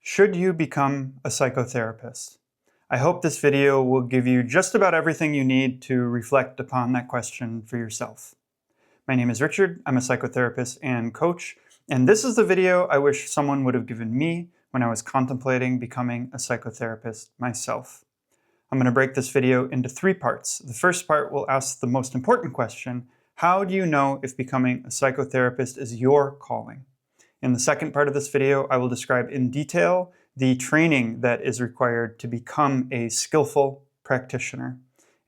Should you become a psychotherapist? I hope this video will give you just about everything you need to reflect upon that question for yourself. My name is Richard, I'm a psychotherapist and coach, and this is the video I wish someone would have given me when I was contemplating becoming a psychotherapist myself. I'm going to break this video into 3 parts. The first part will ask the most important question: how do you know if becoming a psychotherapist is your calling? In the second part of this video, I will describe in detail the training that is required to become a skillful practitioner.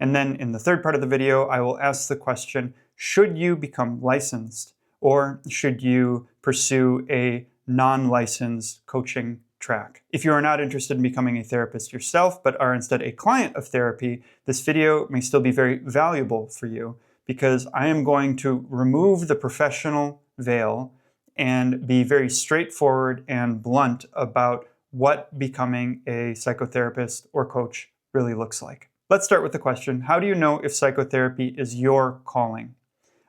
And then in the third part of the video, I will ask the question, should you become licensed or should you pursue a non-licensed coaching track? If you are not interested in becoming a therapist yourself, but are instead a client of therapy, this video may still be very valuable for you because I am going to remove the professional veil and be very straightforward and blunt about what becoming a psychotherapist or coach really looks like. Let's start with the question, how do you know if psychotherapy is your calling?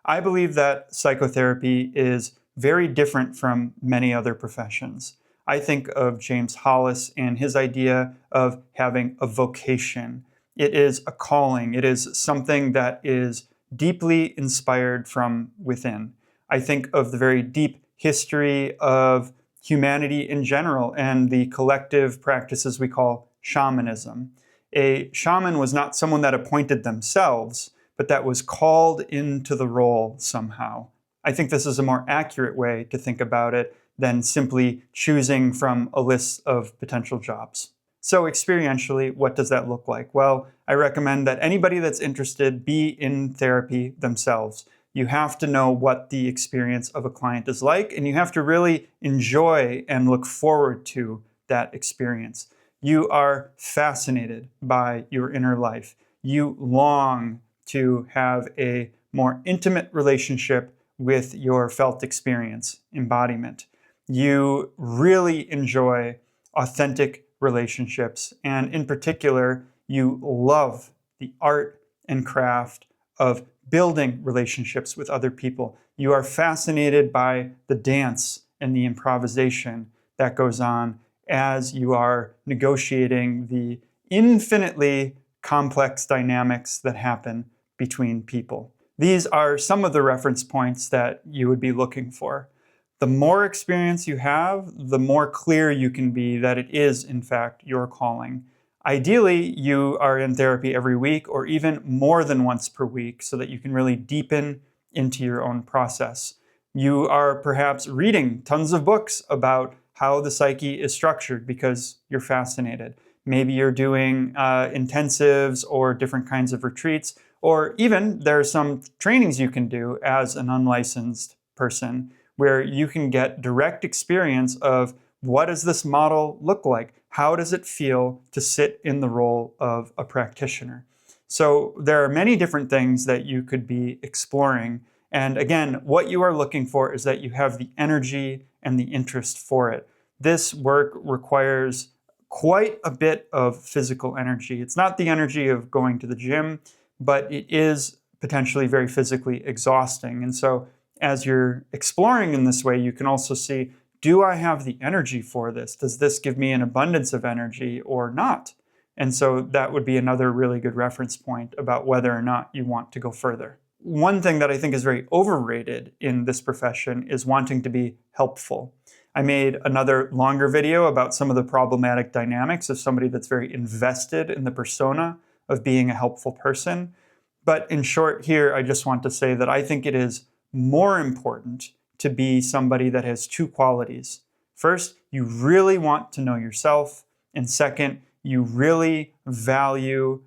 I believe that psychotherapy is very different from many other professions. I think of James Hollis and his idea of having a vocation. It is a calling. It is something that is deeply inspired from within. I think of the very deep history of humanity in general and the collective practices we call shamanism. A shaman was not someone that appointed themselves, but that was called into the role somehow. I think this is a more accurate way to think about it than simply choosing from a list of potential jobs. So experientially, what does that look like? Well, I recommend that anybody that's interested be in therapy themselves. You have to know what the experience of a client is like, and you have to really enjoy and look forward to that experience. You are fascinated by your inner life. You long to have a more intimate relationship with your felt experience, embodiment. You really enjoy authentic relationships, and in particular, you love the art and craft of building relationships with other people. You are fascinated by the dance and the improvisation that goes on as you are negotiating the infinitely complex dynamics that happen between people. These are some of the reference points that you would be looking for. The more experience you have, the more clear you can be that it is, in fact, your calling. Ideally, you are in therapy every week or even more than once per week so that you can really deepen into your own process. You are perhaps reading tons of books about how the psyche is structured because you're fascinated. Maybe you're doing intensives or different kinds of retreats, or even there are some trainings you can do as an unlicensed person where you can get direct experience of what does this model look like? How does it feel to sit in the role of a practitioner? So there are many different things that you could be exploring. And again, what you are looking for is that you have the energy and the interest for it. This work requires quite a bit of physical energy. It's not the energy of going to the gym, but it is potentially very physically exhausting. And so as you're exploring in this way, you can also see, do I have the energy for this? Does this give me an abundance of energy or not? And so that would be another really good reference point about whether or not you want to go further. One thing that I think is very overrated in this profession is wanting to be helpful. I made another longer video about some of the problematic dynamics of somebody that's very invested in the persona of being a helpful person. But in short here, I just want to say that I think it is more important to be somebody that has 2 qualities. First, you really want to know yourself. And second, you really value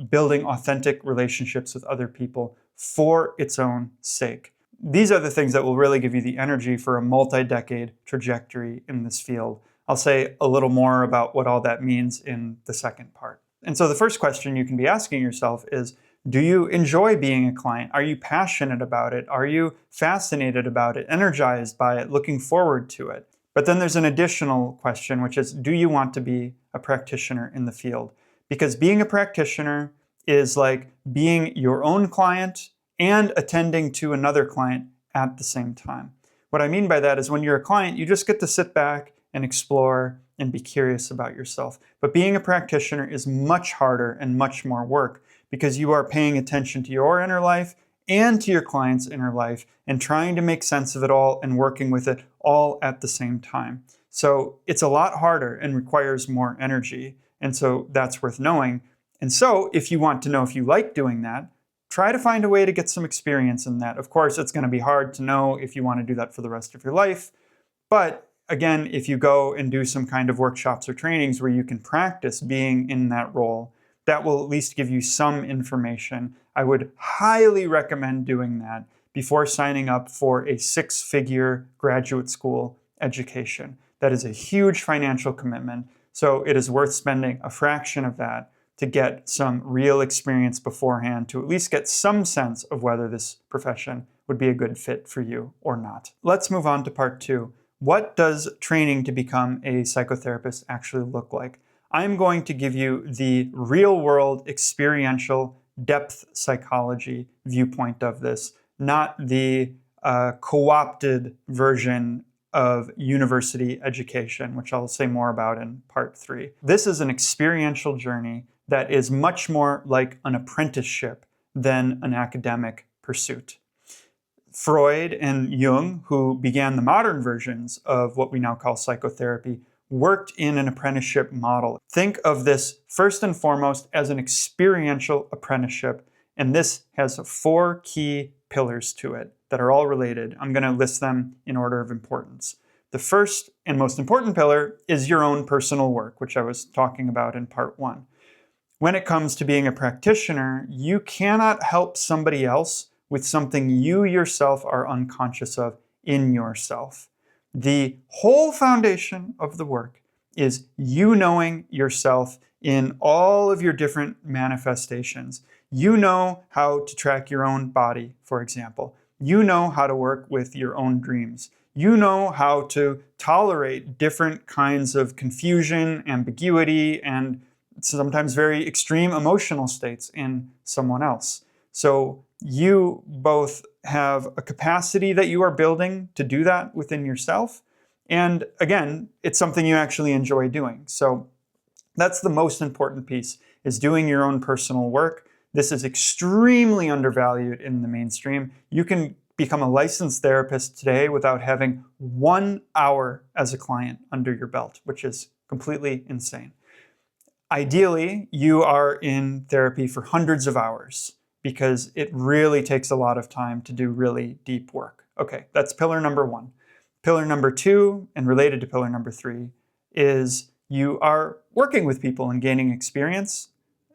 building authentic relationships with other people for its own sake. These are the things that will really give you the energy for a multi-decade trajectory in this field. I'll say a little more about what all that means in the second part. And so the first question you can be asking yourself is, do you enjoy being a client? Are you passionate about it? Are you fascinated about it, energized by it, looking forward to it? But then there's an additional question, which is, do you want to be a practitioner in the field? Because being a practitioner is like being your own client and attending to another client at the same time. What I mean by that is when you're a client, you just get to sit back and explore and be curious about yourself. But being a practitioner is much harder and much more work because you are paying attention to your inner life and to your client's inner life and trying to make sense of it all and working with it all at the same time. So it's a lot harder and requires more energy. And so that's worth knowing. And so if you want to know if you like doing that, try to find a way to get some experience in that. Of course, it's going to be hard to know if you want to do that for the rest of your life. But again, if you go and do some kind of workshops or trainings where you can practice being in that role, that will at least give you some information. I would highly recommend doing that before signing up for a 6-figure graduate school education. That is a huge financial commitment, so it is worth spending a fraction of that to get some real experience beforehand, to at least get some sense of whether this profession would be a good fit for you or not. Let's move on to part 2. What does training to become a psychotherapist actually look like? I'm going to give you the real-world, experiential, depth psychology viewpoint of this, not the co-opted version of university education, which I'll say more about in part 3. This is an experiential journey that is much more like an apprenticeship than an academic pursuit. Freud and Jung, who began the modern versions of what we now call psychotherapy, worked in an apprenticeship model. Think of this first and foremost as an experiential apprenticeship, and this has 4 key pillars to it that are all related. I'm going to list them in order of importance. The first and most important pillar is your own personal work, which I was talking about in part 1. When it comes to being a practitioner, you cannot help somebody else with something you yourself are unconscious of in yourself. The whole foundation of the work is you knowing yourself in all of your different manifestations. You know how to track your own body, for example. You know how to work with your own dreams. You know how to tolerate different kinds of confusion, ambiguity, and sometimes very extreme emotional states in someone else. So you both have a capacity that you are building to do that within yourself. And again, it's something you actually enjoy doing. So that's the most important piece, is doing your own personal work. This is extremely undervalued in the mainstream. You can become a licensed therapist today without having 1 hour as a client under your belt, which is completely insane. Ideally, you are in therapy for hundreds of hours because it really takes a lot of time to do really deep work. Okay, that's pillar number 1. Pillar number 2, and related to pillar number 3, is you are working with people and gaining experience.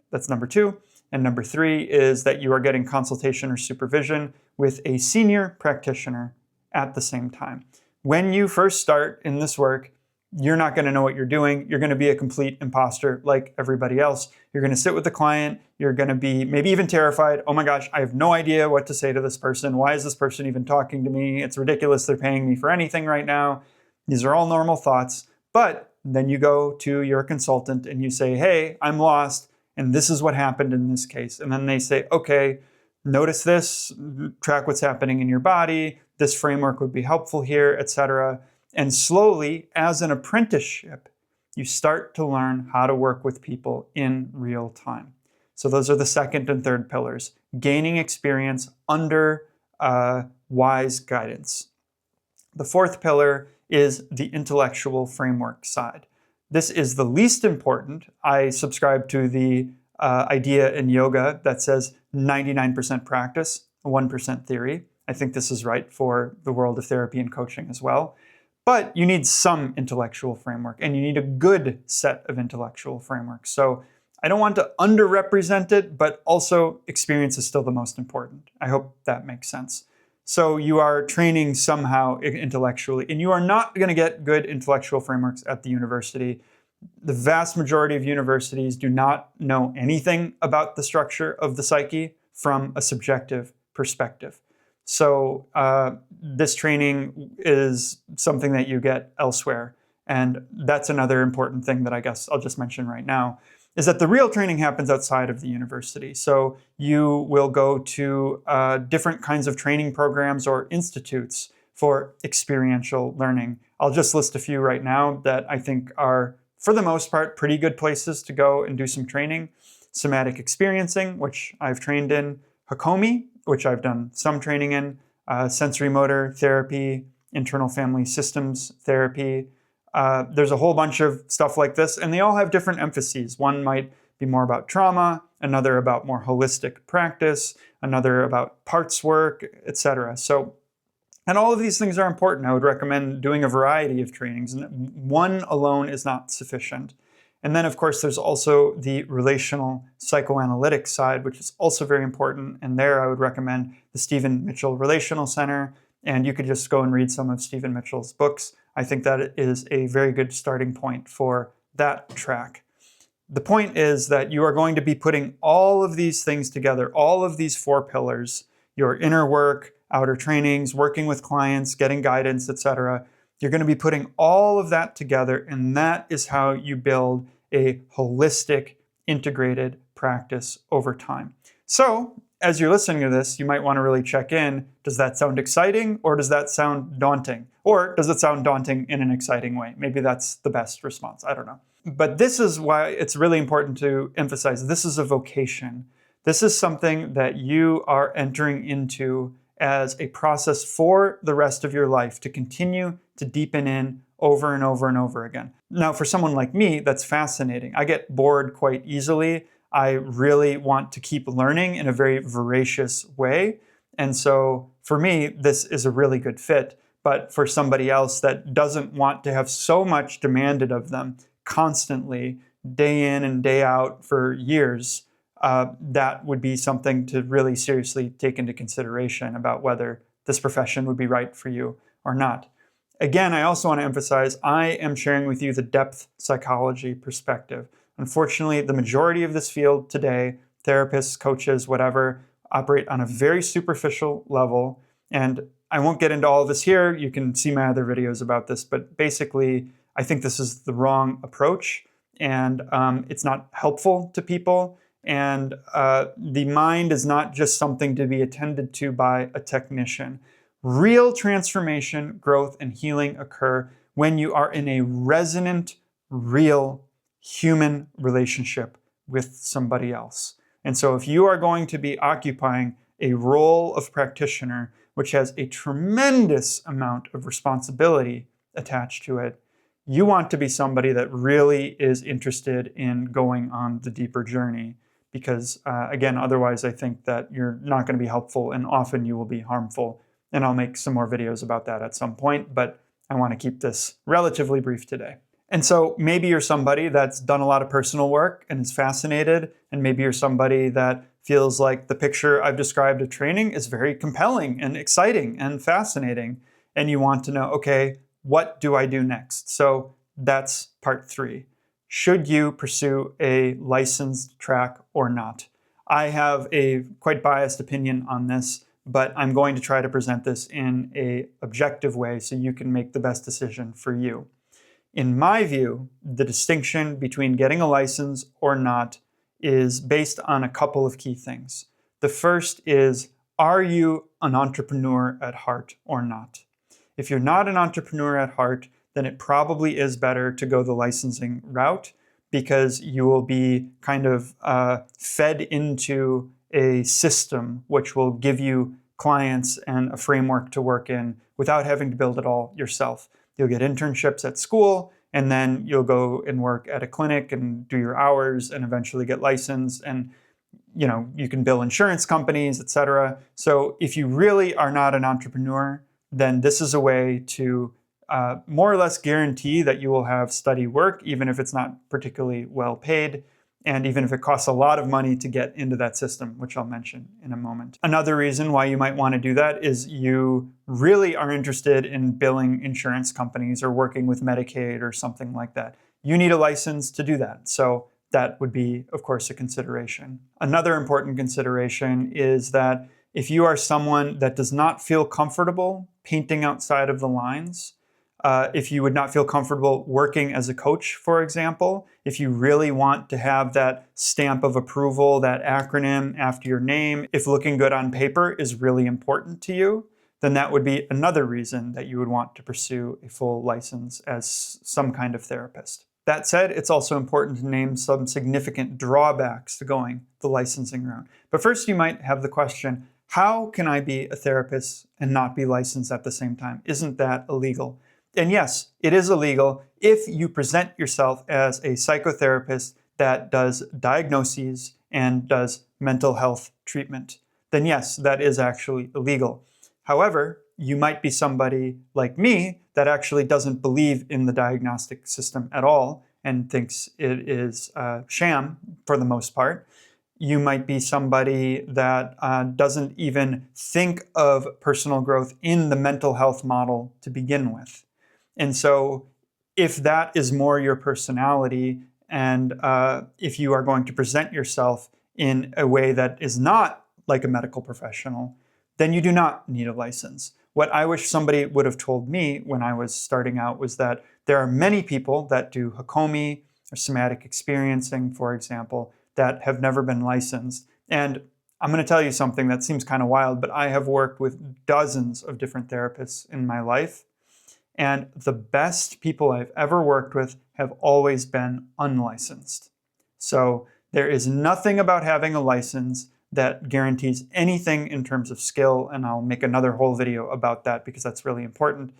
That's number 2. And number 3 is that you are getting consultation or supervision with a senior practitioner at the same time. When you first start in this work, you're not going to know what you're doing. You're going to be a complete imposter like everybody else. You're going to sit with the client. You're going to be maybe even terrified. Oh my gosh, I have no idea what to say to this person. Why is this person even talking to me? It's ridiculous. They're paying me for anything right now. These are all normal thoughts. But then you go to your consultant and you say, hey, I'm lost, and this is what happened in this case. And then they say, okay, notice this, track what's happening in your body. This framework would be helpful here, etc. And slowly, as an apprenticeship, you start to learn how to work with people in real time. So those are the second and third pillars, gaining experience under wise guidance. The fourth pillar is the intellectual framework side. This is the least important. I subscribe to the idea in yoga that says 99% practice, 1% theory. I think this is right for the world of therapy and coaching as well. But you need some intellectual framework, and you need a good set of intellectual frameworks. So I don't want to underrepresent it, but also experience is still the most important. I hope that makes sense. So you are training somehow intellectually, and you are not going to get good intellectual frameworks at the university. The vast majority of universities do not know anything about the structure of the psyche from a subjective perspective. So this training is something that you get elsewhere. And that's another important thing that I guess I'll just mention right now, is that the real training happens outside of the university. So you will go to different kinds of training programs or institutes for experiential learning. I'll just list a few right now that I think are, for the most part, pretty good places to go and do some training. Somatic experiencing, which I've trained in. Hakomi, which I've done some training in. Sensory motor therapy, internal family systems therapy. There's a whole bunch of stuff like this, and they all have different emphases. One might be more about trauma, another about more holistic practice, another about parts work, etc. And all of these things are important. I would recommend doing a variety of trainings, and one alone is not sufficient. And then, of course, there's also the relational psychoanalytic side, which is also very important. And there I would recommend the Stephen Mitchell Relational Center. And you could just go and read some of Stephen Mitchell's books. I think that is a very good starting point for that track. The point is that you are going to be putting all of these things together, all of these 4 pillars, your inner work, outer trainings, working with clients, getting guidance, etc. You're going to be putting all of that together, and that is how you build a holistic, integrated practice over time. So, as you're listening to this, you might want to really check in. Does that sound exciting, or does that sound daunting? Or does it sound daunting in an exciting way? Maybe that's the best response. I don't know. But this is why it's really important to emphasize this is a vocation. This is something that you are entering into as a process for the rest of your life to continue to deepen in over and over and over again. Now, for someone like me, that's fascinating. I get bored quite easily. I really want to keep learning in a very voracious way. And so for me, this is a really good fit. But for somebody else that doesn't want to have so much demanded of them constantly, day in and day out for years, that would be something to really seriously take into consideration about whether this profession would be right for you or not. Again, I also want to emphasize, I am sharing with you the depth psychology perspective. Unfortunately, the majority of this field today, therapists, coaches, whatever, operate on a very superficial level. And I won't get into all of this here. You can see my other videos about this. But basically, I think this is the wrong approach. And it's not helpful to people. And the mind is not just something to be attended to by a technician. Real transformation, growth, and healing occur when you are in a resonant, real human relationship with somebody else. And so if you are going to be occupying a role of practitioner, which has a tremendous amount of responsibility attached to it, you want to be somebody that really is interested in going on the deeper journey. Because again, otherwise I think that you're not going to be helpful, and often you will be harmful. And I'll make some more videos about that at some point, but I want to keep this relatively brief today. And so maybe you're somebody that's done a lot of personal work and is fascinated, and maybe you're somebody that feels like the picture I've described of training is very compelling and exciting and fascinating, and you want to know, okay, what do I do next? So that's part 3. Should you pursue a licensed track or not? I have a quite biased opinion on this, but I'm going to try to present this in an objective way so you can make the best decision for you. In my view, the distinction between getting a license or not is based on a couple of key things. The first is, are you an entrepreneur at heart or not? If you're not an entrepreneur at heart, then it probably is better to go the licensing route, because you will be kind of fed into a system which will give you clients and a framework to work in without having to build it all yourself. You'll get internships at school, and then you'll go and work at a clinic and do your hours and eventually get licensed, and you can bill insurance companies, etc. So if you really are not an entrepreneur, then this is a way to more or less guarantee that you will have steady work, even if it's not particularly well paid, and even if it costs a lot of money to get into that system, which I'll mention in a moment. Another reason why you might want to do that is you really are interested in billing insurance companies or working with Medicaid or something like that. You need a license to do that. So that would be, of course, a consideration. Another important consideration is that if you are someone that does not feel comfortable painting outside of the lines, if you would not feel comfortable working as a coach, for example, if you really want to have that stamp of approval, that acronym after your name, if looking good on paper is really important to you, then that would be another reason that you would want to pursue a full license as some kind of therapist. That said, it's also important to name some significant drawbacks to going the licensing route. But first, you might have the question, how can I be a therapist and not be licensed at the same time? Isn't that illegal? And yes, it is illegal if you present yourself as a psychotherapist that does diagnoses and does mental health treatment. Then yes, that is actually illegal. However, you might be somebody like me that actually doesn't believe in the diagnostic system at all and thinks it is a sham for the most part. You might be somebody that doesn't even think of personal growth in the mental health model to begin with. And so if that is more your personality, and if you are going to present yourself in a way that is not like a medical professional, then you do not need a license. What I wish somebody would have told me when I was starting out was that there are many people that do Hakomi or somatic experiencing, for example, that have never been licensed. And I'm going to tell you something that seems kind of wild, but I have worked with dozens of different therapists in my life. And the best people I've ever worked with have always been unlicensed. So there is nothing about having a license that guarantees anything in terms of skill, and I'll make another whole video about that because that's really important.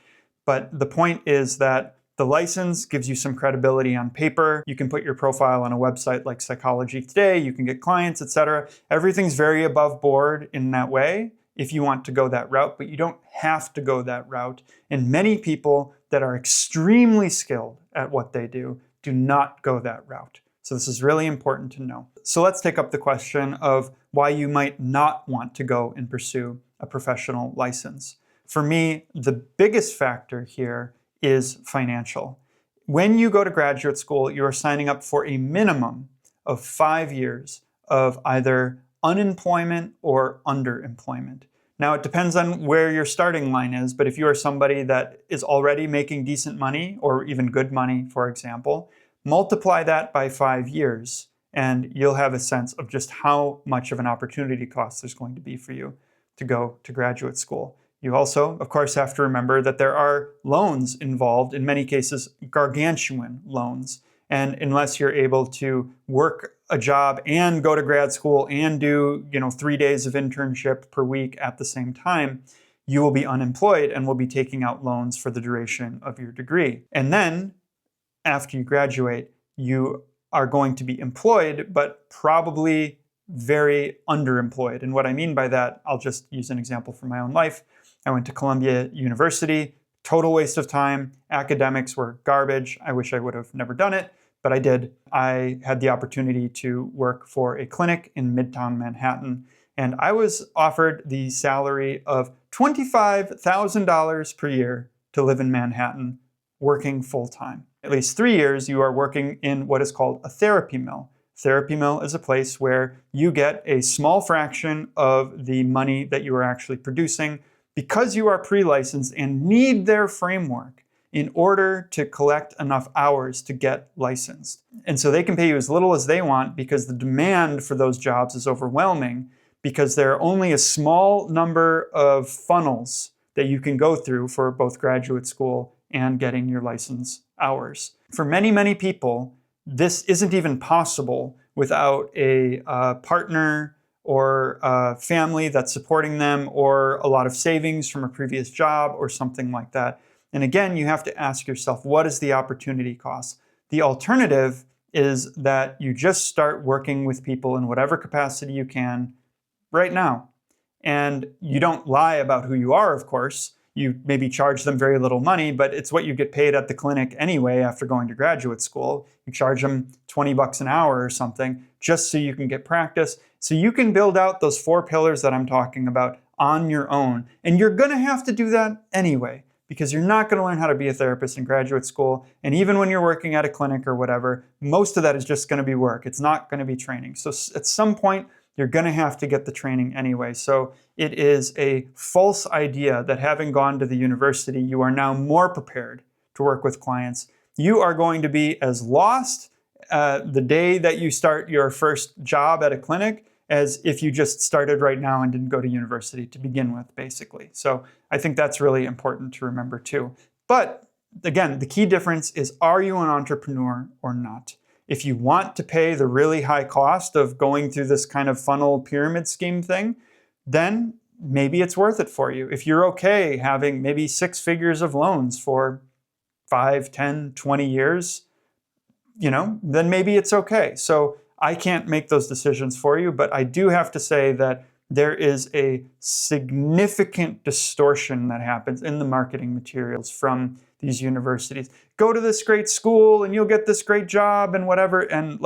But the point is that the license gives you some credibility on paper. You can put your profile on a website like Psychology Today, you can get clients, etc. Everything's very above board in that way if you want to go that route, but you don't have to go that route. And many people that are extremely skilled at what they do not go that route. So this is really important to know. So let's take up the question of why you might not want to go and pursue a professional license. For me, the biggest factor here is financial. When you go to graduate school, you are signing up for a minimum of 5 years of either unemployment or underemployment. Now, it depends on where your starting line is, but if you are somebody that is already making decent money or even good money, for example, multiply that by 5 years and you'll have a sense of just how much of an opportunity cost there's going to be for you to go to graduate school. You also, of course, have to remember that there are loans involved, in many cases, gargantuan loans. And unless you're able to work a job and go to grad school and do 3 days of internship per week at the same time, you will be unemployed and will be taking out loans for the duration of your degree. And then after you graduate, you are going to be employed, but probably very underemployed. And what I mean by that, I'll just use an example from my own life. I went to Columbia University, total waste of time. Academics were garbage. I wish I would have never done it, but I did. I had the opportunity to work for a clinic in Midtown Manhattan, and I was offered the salary of $25,000 per year to live in Manhattan, working full-time. At least 3 years, you are working in what is called a therapy mill. Therapy mill is a place where you get a small fraction of the money that you are actually producing because you are pre-licensed and need their framework in order to collect enough hours to get licensed. And so they can pay you as little as they want because the demand for those jobs is overwhelming because there are only a small number of funnels that you can go through for both graduate school and getting your license hours. For many, many people, this isn't even possible without a partner or a family that's supporting them or a lot of savings from a previous job or something like that. And again, you have to ask yourself, what is the opportunity cost? The alternative is that you just start working with people in whatever capacity you can right now. And you don't lie about who you are, of course. You maybe charge them very little money, but it's what you get paid at the clinic anyway after going to graduate school. You charge them 20 bucks an hour or something just so you can get practice. So you can build out those 4 pillars that I'm talking about on your own. And you're going to have to do that anyway, because you're not going to learn how to be a therapist in graduate school. And even when you're working at a clinic or whatever, most of that is just going to be work. It's not going to be training. So at some point, you're going to have to get the training anyway. So it is a false idea that having gone to the university, you are now more prepared to work with clients. You are going to be as lost the day that you start your first job at a clinic as if you just started right now and didn't go to university to begin with, basically. So I think that's really important to remember too. But again, the key difference is, are you an entrepreneur or not? If you want to pay the really high cost of going through this kind of funnel pyramid scheme thing, then maybe it's worth it for you. If you're okay having maybe 6 figures of loans for 5, 10, 20 years, then maybe it's okay. So I can't make those decisions for you, but I do have to say that there is a significant distortion that happens in the marketing materials from these universities. Go to this great school and you'll get this great job and whatever. And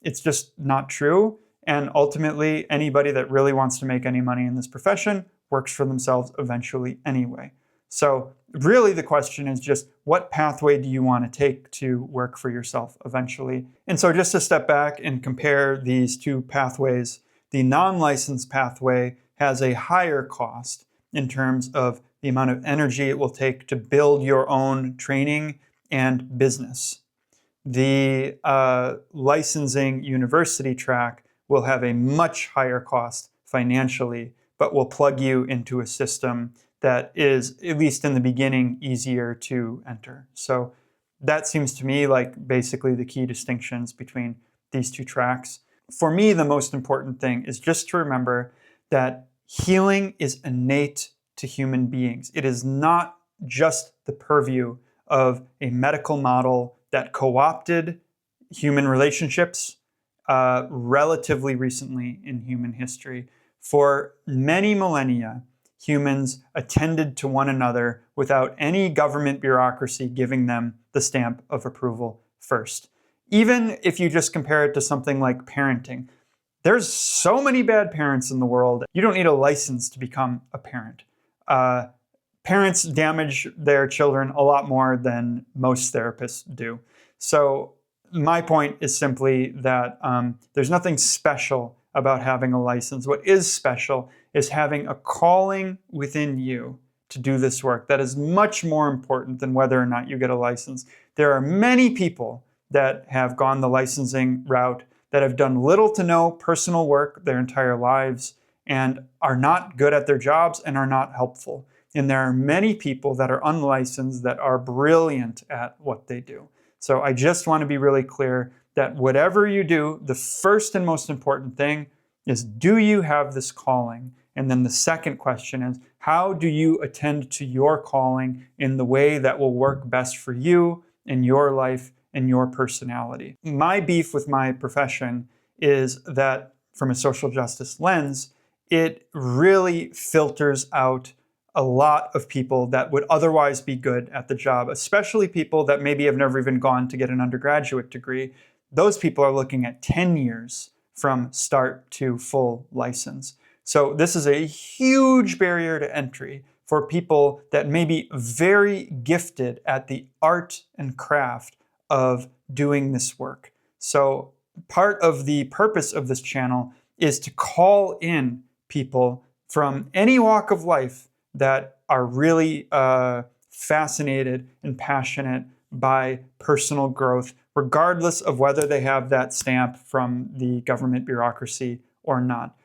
it's just not true. And ultimately, anybody that really wants to make any money in this profession works for themselves eventually anyway. So really the question is just, what pathway do you want to take to work for yourself eventually? And so just to step back and compare these two pathways, the non-licensed pathway has a higher cost in terms of the amount of energy it will take to build your own training and business. The licensing university track will have a much higher cost financially, but will plug you into a system that is, at least in the beginning, easier to enter. So that seems to me like basically the key distinctions between these two tracks. For me, the most important thing is just to remember that healing is innate to human beings. It is not just the purview of a medical model that co-opted human relationships relatively recently in human history. For many millennia, humans attended to one another without any government bureaucracy giving them the stamp of approval first. Even if you just compare it to something like parenting, there's so many bad parents in the world. You don't need a license to become a parent. Parents damage their children a lot more than most therapists do. So my point is simply that there's nothing special about having a license. What is special is having a calling within you to do this work. That is much more important than whether or not you get a license. There are many people that have gone the licensing route that have done little to no personal work their entire lives and are not good at their jobs and are not helpful. And there are many people that are unlicensed that are brilliant at what they do. So I just want to be really clear that whatever you do, the first and most important thing is, do you have this calling? And then the second question is, how do you attend to your calling in the way that will work best for you in your life and your personality? My beef with my profession is that from a social justice lens, it really filters out a lot of people that would otherwise be good at the job, especially people that maybe have never even gone to get an undergraduate degree. Those people are looking at 10 years from start to full license. So this is a huge barrier to entry for people that may be very gifted at the art and craft of doing this work. So part of the purpose of this channel is to call in people from any walk of life that are really fascinated and passionate by personal growth, regardless of whether they have that stamp from the government bureaucracy or not.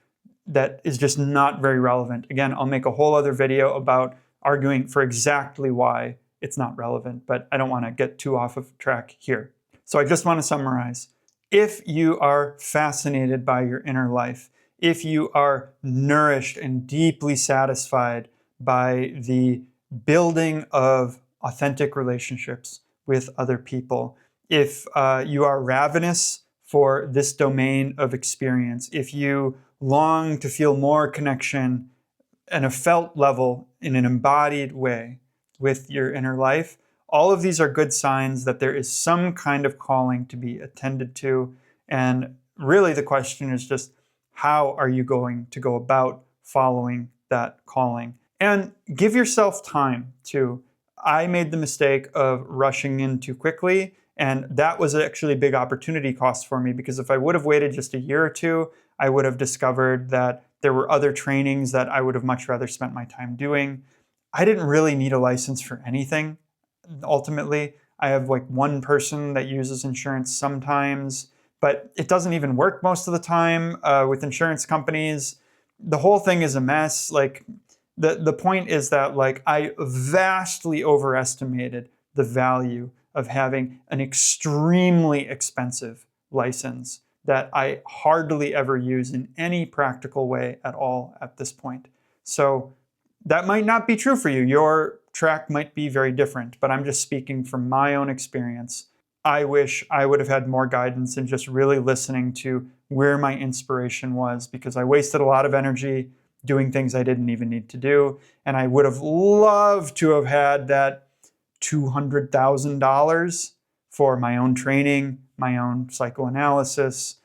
That is just not very relevant. Again, I'll make a whole other video about arguing for exactly why it's not relevant, but I don't want to get too off of track here. So I just want to summarize. If you are fascinated by your inner life, if you are nourished and deeply satisfied by the building of authentic relationships with other people, if you are ravenous for this domain of experience, if you long to feel more connection at a felt level in an embodied way with your inner life, all of these are good signs that there is some kind of calling to be attended to. And really the question is just, how are you going to go about following that calling? And give yourself time to. I made the mistake of rushing in too quickly, and that was actually a big opportunity cost for me, because if I would have waited just a year or two, I would have discovered that there were other trainings that I would have much rather spent my time doing. I didn't really need a license for anything. Ultimately, I have like one person that uses insurance sometimes. but it doesn't even work most of the time with insurance companies. The whole thing is a mess. Like the point is that like I vastly overestimated the value of having an extremely expensive license that I hardly ever use in any practical way at all at this point. So that might not be true for you. Your track might be very different, but I'm just speaking from my own experience. I wish I would have had more guidance and just really listening to where my inspiration was, because I wasted a lot of energy doing things I didn't even need to do. And I would have loved to have had that $200,000 for my own training, my own psychoanalysis,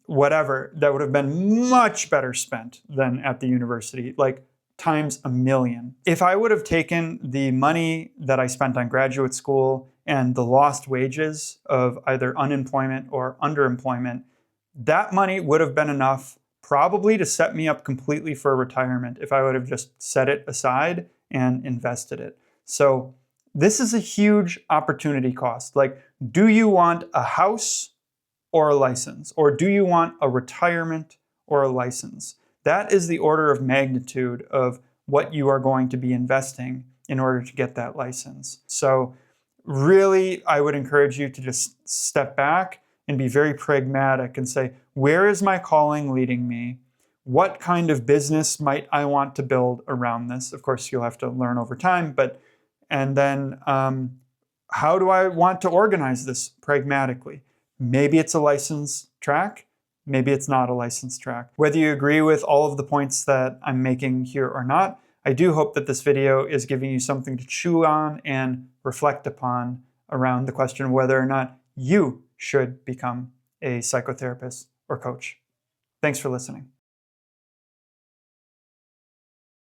whatever. That would have been much better spent than at the university, like times a million. If I would have taken the money that I spent on graduate school and the lost wages of either unemployment or underemployment, that money would have been enough probably to set me up completely for retirement if I would have just set it aside and invested it. So this is a huge opportunity cost. Like, do you want a house or a license? Or do you want a retirement or a license? That is the order of magnitude of what you are going to be investing in order to get that license. So really, I would encourage you to just step back and be very pragmatic and say, where is my calling leading me? What kind of business might I want to build around this? Of course, you'll have to learn over time, and then how do I want to organize this pragmatically? Maybe it's a license track. Maybe it's not a licensed track. Whether you agree with all of the points that I'm making here or not, I do hope that this video is giving you something to chew on and reflect upon around the question of whether or not you should become a psychotherapist or coach. Thanks for listening.